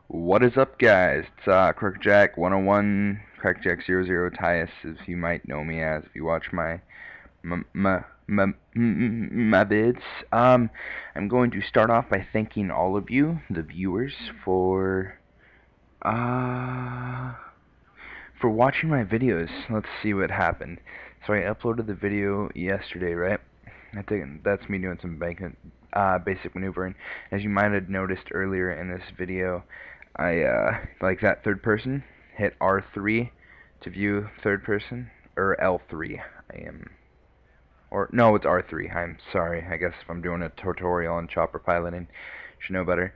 What is up, guys? It's Crackjack 101, Crackjack00, Tyus, as you might know me as if you watch my vids. I'm going to start off by thanking all of you, the viewers, uh for watching my videos. Let's see what happened. So I uploaded the video yesterday, right? I think that's me doing some basic maneuvering. As you might have noticed earlier in this video, I like that third person, hit R3 to view third person, or L3. Or no, it's R3. I'm sorry. I guess if I'm doing a tutorial on chopper piloting, should know better.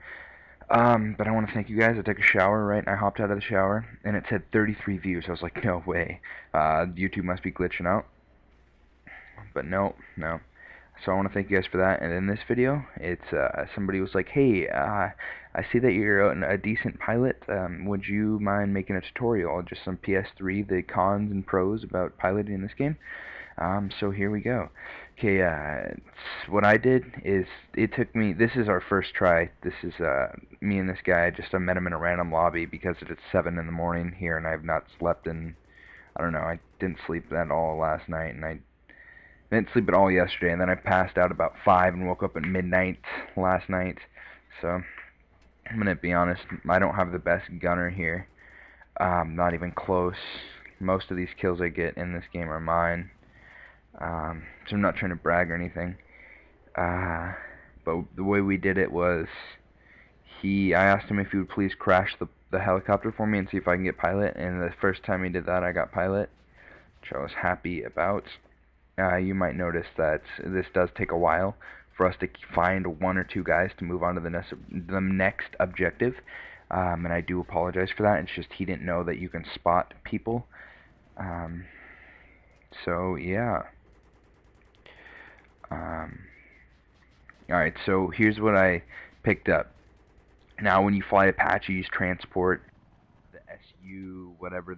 But I want to thank you guys. I took a shower, right? I hopped out of the shower, and it said 33 views. I was like, no way. YouTube must be glitching out. But no. So I want to thank you guys for that. And in this video, it's somebody was like, hey, I see that you're a decent pilot. Would you mind making a tutorial, just some PS3, the cons and pros about piloting in this game? So here we go. Okay, what I did is, it took me, this is our first try. This is me and this guy. I met him in a random lobby because it's 7 in the morning here, and I've not slept in, I don't know, I didn't sleep at all last night, and I didn't sleep at all yesterday, and then I passed out about 5 and woke up at midnight last night. So I'm gonna be honest, I don't have the best gunner here. Not even close. Most of these kills I get in this game are mine. So I'm not trying to brag or anything. But the way we did it was, I asked him if he would please crash the helicopter for me and see if I can get pilot, and the first time he did that, I got pilot, which I was happy about. You might notice that this does take a while for us to find 1 or 2 guys to move on to the next objective, and I do apologize for that. It's just he didn't know that you can spot people. So yeah. Alright, so here's what I picked up. Now when you fly Apaches, transport, the SU, whatever,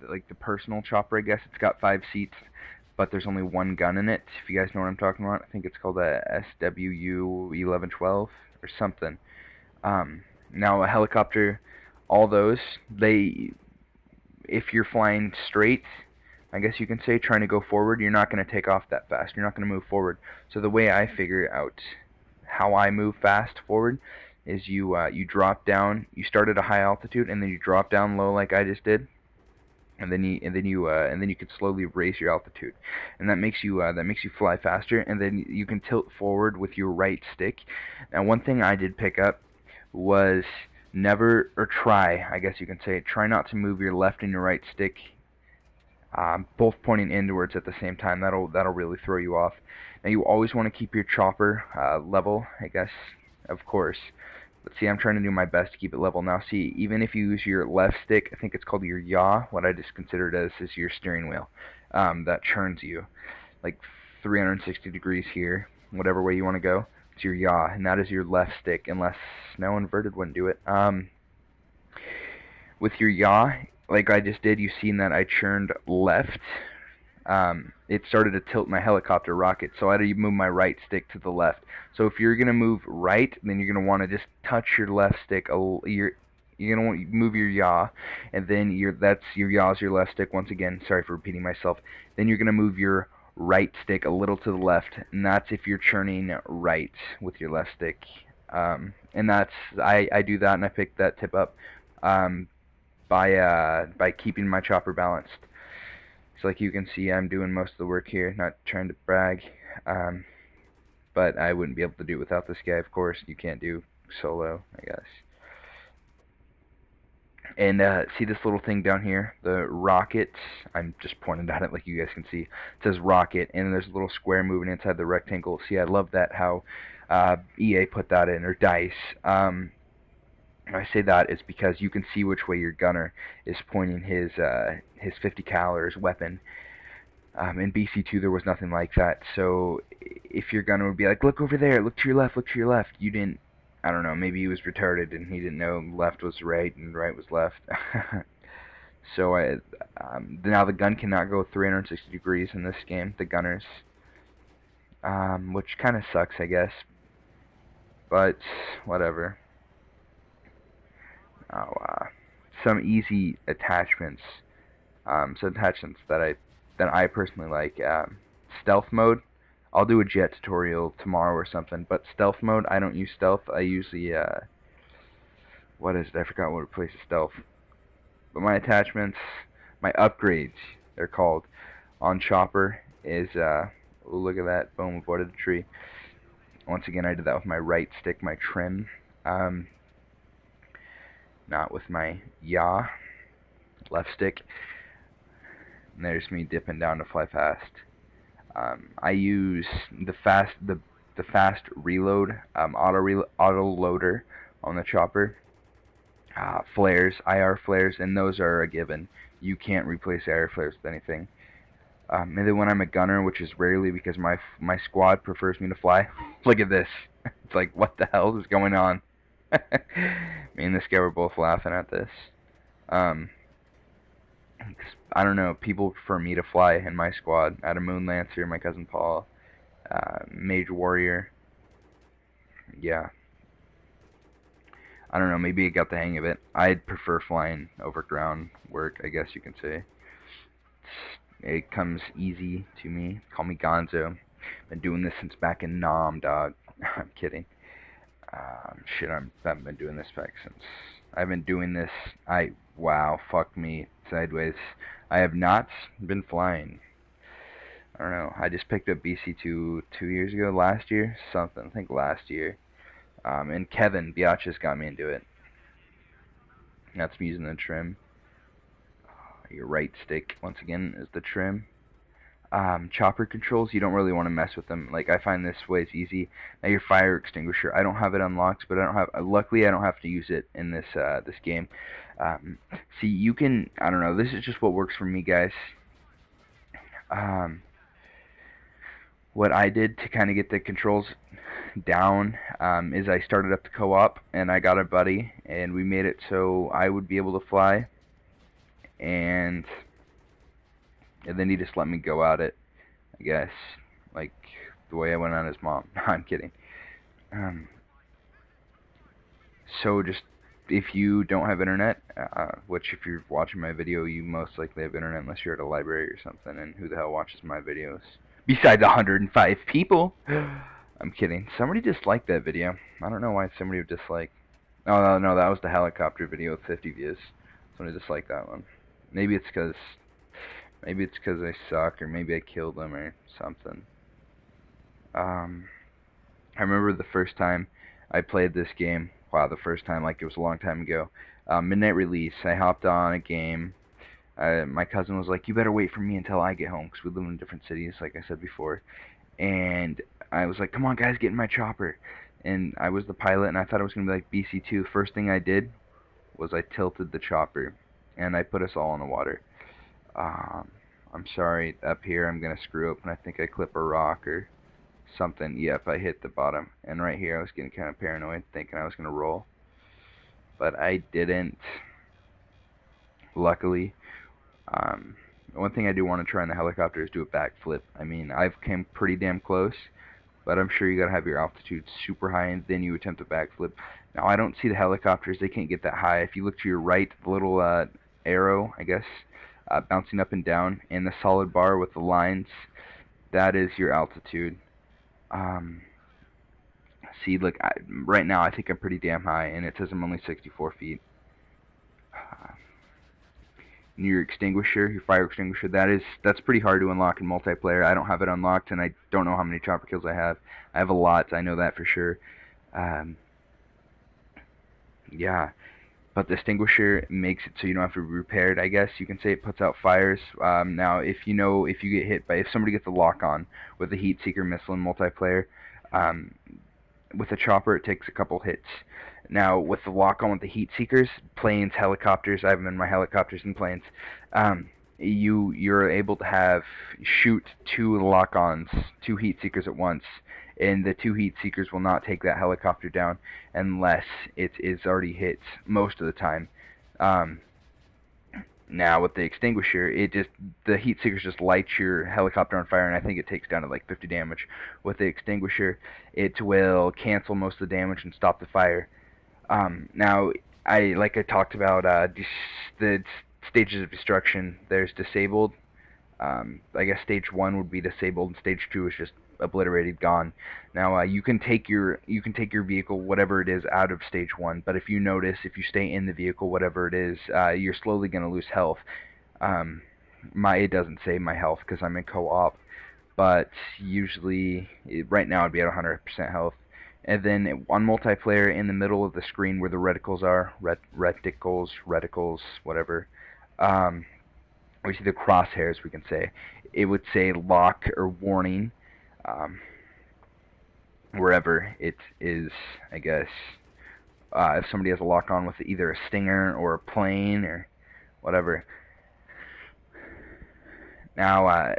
like the personal chopper, I guess, it's got 5 seats, but there's only 1 gun in it, if you guys know what I'm talking about. I think it's called a SWU 1112 or something. Now a helicopter, all those, if you're flying straight, I guess you can say, trying to go forward, you're not going to take off that fast. You're not going to move forward. So the way I figure out how I move fast forward is you drop down. You start at a high altitude, and then you drop down low like I just did, and then you can slowly raise your altitude, and that makes you fly faster. And then you can tilt forward with your right stick. Now, one thing I did pick up was I guess you can say, try not to move your left and your right stick both pointing inwards at the same time. That'll really throw you off. Now you always want to keep your chopper level, I guess, of course. But see, I'm trying to do my best to keep it level. Now see, even if you use your left stick, I think it's called your yaw, what I just consider it as is your steering wheel, that churns you like 360 degrees here, whatever way you want to go. It's your yaw, and that is your left stick, unless no, inverted wouldn't do it. With your yaw, like I just did, you've seen that I churned left. It started to tilt my helicopter rocket, so I had to move my right stick to the left. So if you're gonna move right, then you're gonna want to just touch your left stick. You're gonna want to move your yaw, and then your yaw's your left stick. Once again, sorry for repeating myself. Then you're gonna move your right stick a little to the left, and that's if you're churning right with your left stick. And that's I do that, and I picked that tip up by keeping my chopper balanced. So like you can see, I'm doing most of the work here, not trying to brag, but I wouldn't be able to do it without this guy, of course. You can't do solo, I guess. And see this little thing down here, the rocket? I'm just pointing at it like you guys can see. It says rocket, and there's a little square moving inside the rectangle. See, I love that how EA put that in, or DICE. I say that is because you can see which way your gunner is pointing his 50 cal or his weapon. In BC2 there was nothing like that, so if your gunner would be like, look over there, look to your left, you didn't, I don't know, maybe he was retarded and he didn't know left was right and right was left. So now the gun cannot go 360 degrees in this game, the gunners, which kind of sucks, I guess, but whatever. Oh, some easy attachments. Some attachments that I personally like. Stealth mode. I'll do a jet tutorial tomorrow or something. But stealth mode, I don't use stealth. I use the what is it? I forgot what replaces stealth. But my attachments, my upgrades, they're called, on Chopper is oh, look at that. Boom, avoided the tree. Once again, I did that with my right stick, my trim. Not with my yaw, left stick. And there's me dipping down to fly fast. I use the fast reload, auto loader on the Chopper. Flares, IR flares, and those are a given. You can't replace IR flares with anything. And then when I'm a gunner, which is rarely because my squad prefers me to fly. Look at this. It's like, what the hell is going on? Me and this guy were both laughing at this. I don't know, people prefer me to fly in my squad. I had a Moon Lancer, my cousin Paul, Mage Warrior. Yeah. I don't know, maybe I got the hang of it. I'd prefer flying over ground work, I guess you can say. It comes easy to me. Call me Gonzo. Been doing this since back in Nam, dog. I'm kidding. Shit, I haven't been doing this back since. I've been doing this. Wow, fuck me. Sideways. I have not been flying. I don't know. I just picked up BC2 2 years ago, last year, something. I think last year. And Kevin Biatches got me into it. That's me using the trim. Your right stick, once again, is the trim. Chopper controls, you don't really want to mess with them. Like, I find this way is easy. Now your fire extinguisher, I don't have it unlocked, but luckily I don't have to use it in this this game. See, you can, I don't know, this is just what works for me, guys. What I did to kind of get the controls down is I started up the co-op, and I got a buddy, and we made it so I would be able to fly, and then he just let me go at it, I guess, like the way I went on his mom. No, I'm kidding. So just, if you don't have internet, which if you're watching my video, you most likely have internet unless you're at a library or something, and who the hell watches my videos? Besides 105 people! I'm kidding. Somebody disliked that video. I don't know why somebody would dislike. Oh, no, that was the helicopter video with 50 views. Somebody disliked that one. Maybe it's because I suck, or maybe I killed them or something. I remember the first time I played this game. Wow, the first time, like it was a long time ago. Midnight release. I hopped on a game. My cousin was like, "You better wait for me until I get home," because we live in different cities, like I said before. And I was like, "Come on, guys, get in my chopper." And I was the pilot, and I thought it was gonna be like BC2. First thing I did was I tilted the chopper, and I put us all in the water. I'm sorry, up here I'm gonna screw up, and I think I clip a rock or something. Yep, I hit the bottom, and right here I was getting kind of paranoid, thinking I was gonna roll, but I didn't. Luckily. One thing I do want to try in the helicopter is do a backflip. I mean, I've came pretty damn close, but I'm sure you gotta have your altitude super high, and then you attempt a backflip. Now I don't see the helicopters; they can't get that high. If you look to your right, the little arrow, I guess, bouncing up and down, and the solid bar with the lines, that is your altitude. See, look, right now I think I'm pretty damn high, and it says I'm only 64 feet. Your extinguisher, your fire extinguisher, that's pretty hard to unlock in multiplayer. I don't have it unlocked, and I don't know how many chopper kills I have. I have a lot, I know that for sure. Yeah, but the extinguisher makes it so you don't have to be repaired, I guess you can say. It puts out fires. Now, if you get hit by, if somebody gets a lock on with a heat seeker missile in multiplayer, with a chopper it takes a couple hits. Now, with the lock-on with the heat seekers, planes, helicopters, I have them in my helicopters and planes, you're able to shoot two lock-ons, two heat seekers at once, and the two heat seekers will not take that helicopter down unless it is already hit most of the time. Now, with the extinguisher, the heat seekers just light your helicopter on fire, and I think it takes down to like 50 damage. With the extinguisher, it will cancel most of the damage and stop the fire. Now, like I talked about the stages of destruction. There's disabled. I guess stage 1 would be disabled, and stage 2 is just obliterated, gone. Now you can take your vehicle, whatever it is, out of stage 1. But if you notice, if you stay in the vehicle, whatever it is, you're slowly going to lose health. Um, it doesn't say my health because I'm in co-op, but usually right now I'd be at 100% health. And then on multiplayer, in the middle of the screen where the reticles are, reticles, whatever. Um, we see the crosshairs, we can say. It would say lock or warning, um, wherever it is, I guess. If somebody has a lock on with either a Stinger or a plane or whatever. Now,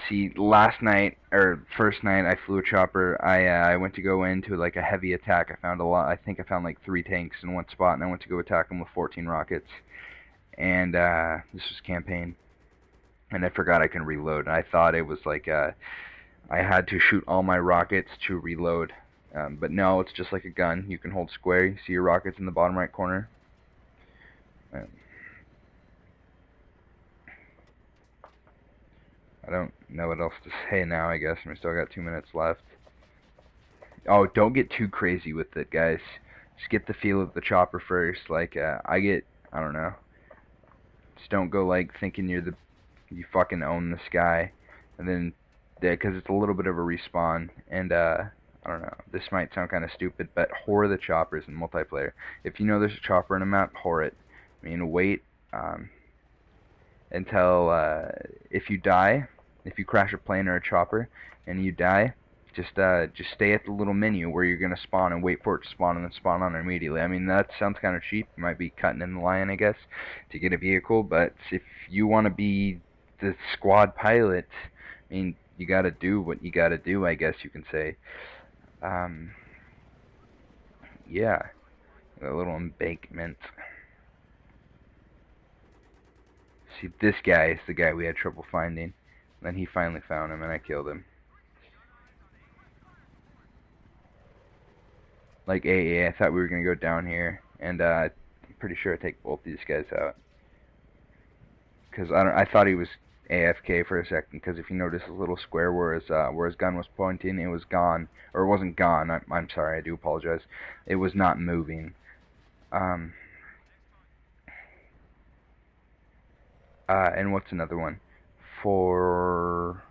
see, last night, or first night I flew a chopper, I went to go into like a heavy attack. I found a lot, I think I found like 3 tanks in one spot, and I went to go attack them with 14 rockets. And this was campaign. And I forgot I can reload. And I thought it was like I had to shoot all my rockets to reload. But no, it's just like a gun. You can hold square. You see your rockets in the bottom right corner. I don't know what else to say now, I guess. We still got 2 minutes left. Oh, don't get too crazy with it, guys. Just get the feel of the chopper first. Like, I don't know. Just don't go, like, thinking you fucking own the sky. And then, because it's a little bit of a respawn. And, I don't know. This might sound kind of stupid, but whore the choppers in multiplayer. If you know there's a chopper in a map, whore it. I mean, wait, until, if you die, if you crash a plane or a chopper, and you die, just stay at the little menu where you're gonna spawn and wait for it to spawn and then spawn on immediately. I mean, that sounds kind of cheap. You might be cutting in the line, I guess, to get a vehicle, but if you want to be the squad pilot, I mean, you gotta do what you gotta do, I guess you can say. Yeah, a little embankment. See, this guy is the guy we had trouble finding. Then he finally found him, and I killed him. Like AA, I thought we were gonna go down here, and I'm pretty sure I take both these guys out. Cause I thought he was AFK for a second. Cause if you notice his little square where his gun was pointing, it was gone, or it wasn't gone. I'm sorry, I do apologize. It was not moving. And what's another one? For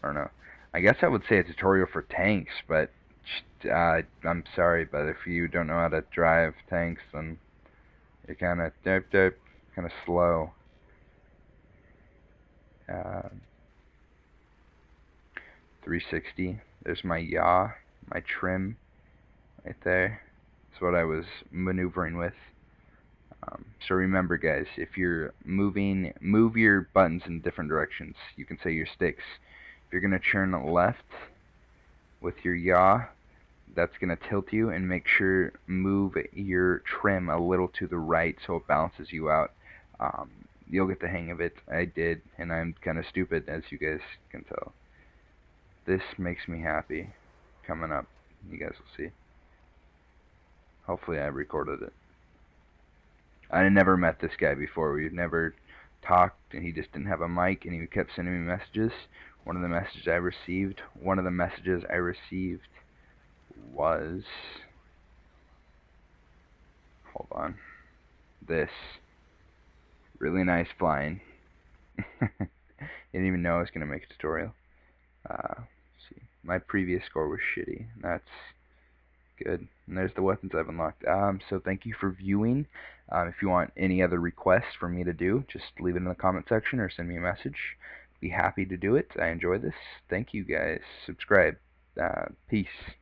I don't know. I guess I would say a tutorial for tanks, but I'm sorry, but if you don't know how to drive tanks, then you're kind of slow. 360. There's my yaw, my trim, right there. That's what I was maneuvering with. So remember, guys, if you're moving, move your buttons in different directions. You can say your sticks. If you're gonna turn left with your yaw, that's gonna tilt you, and make sure move your trim a little to the right so it balances you out. You'll get the hang of it. I did, and I'm kind of stupid, as you guys can tell. This makes me happy. Coming up, you guys will see. Hopefully I recorded it. I had never met this guy before. We'd never talked, and he just didn't have a mic, and he kept sending me messages. One of the messages I received was, hold on, this. Really nice flying. Didn't even know I was going to make a tutorial. See, my previous score was shitty. That's good. And there's the weapons I've unlocked. So thank you for viewing. If you want any other requests for me to do, just leave it in the comment section or send me a message. Be happy to do it. I enjoy this. Thank you guys. Subscribe. Peace.